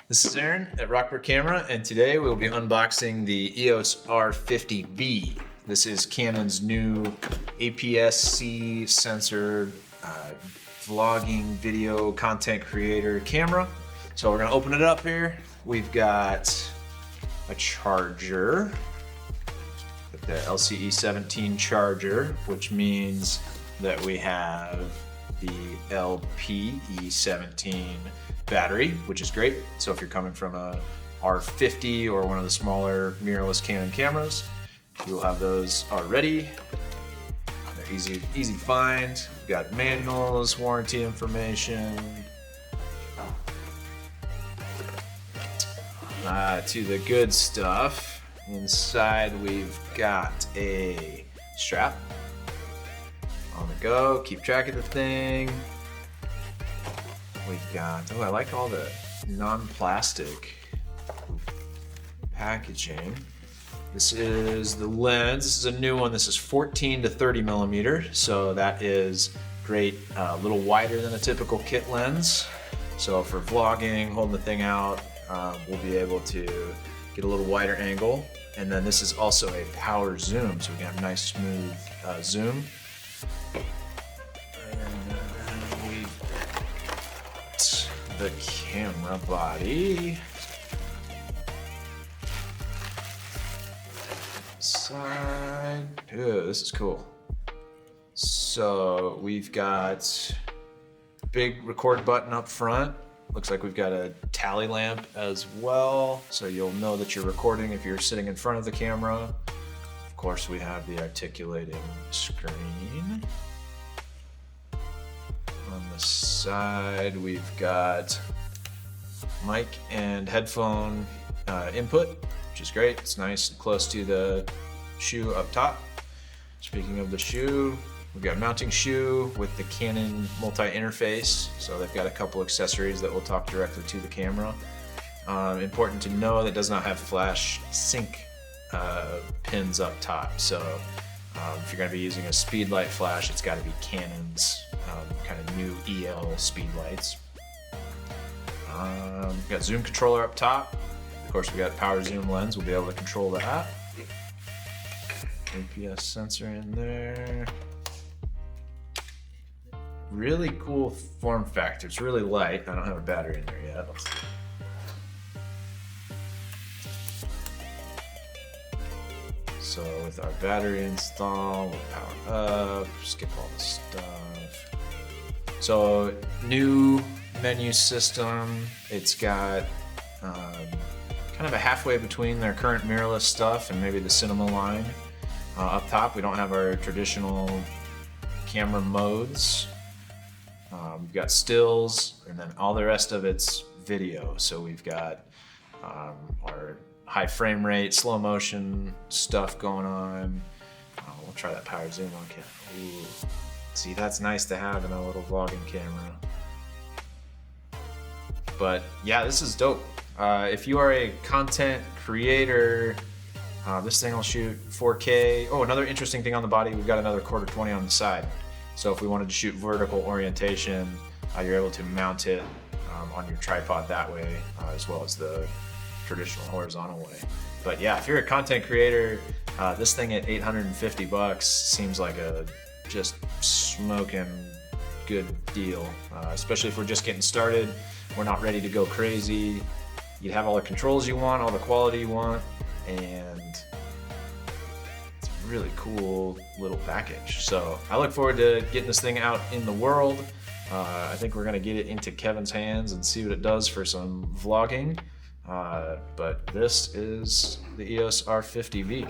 This is Aaron at Rockbrook Camera, and today we'll be unboxing the EOS R50 V. This is Canon's new APS-C sensor vlogging video content creator camera. So we're gonna open it up here. We've got a charger, the LCE 17 charger, which means that we have the LPE17 battery, which is great. So if you're coming from a R50 or one of the smaller mirrorless Canon cameras, you'll have those already. They're easy to find. We've got manuals, warranty information. To the good stuff. Inside we've got a strap. On the go, keep track of the thing. We've got, oh, I like all the non-plastic packaging. This is the lens. This is a new one. This is 14 to 30 millimeter. So that is great, a little wider than a typical kit lens. So for vlogging, holding the thing out, we'll be able to get a little wider angle. And then this is also a power zoom. So we got a nice smooth zoom. The camera body. Side. Ooh, this is cool. So we've got big record button up front. Looks like we've got a tally lamp as well, so you'll know that you're recording if you're sitting in front of the camera. Of course, we have the articulating screen. On the side, we've got mic and headphone input, which is great. It's nice and close to the shoe up top. Speaking of the shoe, we've got a mounting shoe with the Canon multi-interface. So they've got a couple accessories that will talk directly to the camera. Important to know that it does not have flash sync pins up top. So if you're going to be using a speed light flash, it's got to be Canon's kind of new EL speed lights. We've got zoom controller up top. Of course, we got power zoom lens. We'll be able to control that. APS sensor in there. Really cool form factor. It's really light. I don't have a battery in there yet. Let's see. So with our battery installed, we'll power up, skip all the stuff. So new menu system. It's got kind of a halfway between their current mirrorless stuff and maybe the cinema line. Up top, we don't have our traditional camera modes. We've got stills, and then all the rest of it's video. So we've got our high frame rate, slow motion stuff going on. We'll try that power zoom on camera. Ooh. See, that's nice to have in a little vlogging camera. But yeah, this is dope. If you are a content creator, this thing will shoot 4K. Oh, another interesting thing on the body, we've got another quarter 20 on the side. So if we wanted to shoot vertical orientation, you're able to mount it on your tripod that way, as well as the traditional horizontal way. But yeah, if you're a content creator, this thing at $850 seems like a just smoking good deal, especially if we're just getting started. We're not ready to go crazy. You have all the controls you want, all the quality you want, and it's a really cool little package. So I look forward to getting this thing out in the world. I think we're gonna get it into Kevin's hands and see what it does for some vlogging. But this is the EOS R50 V.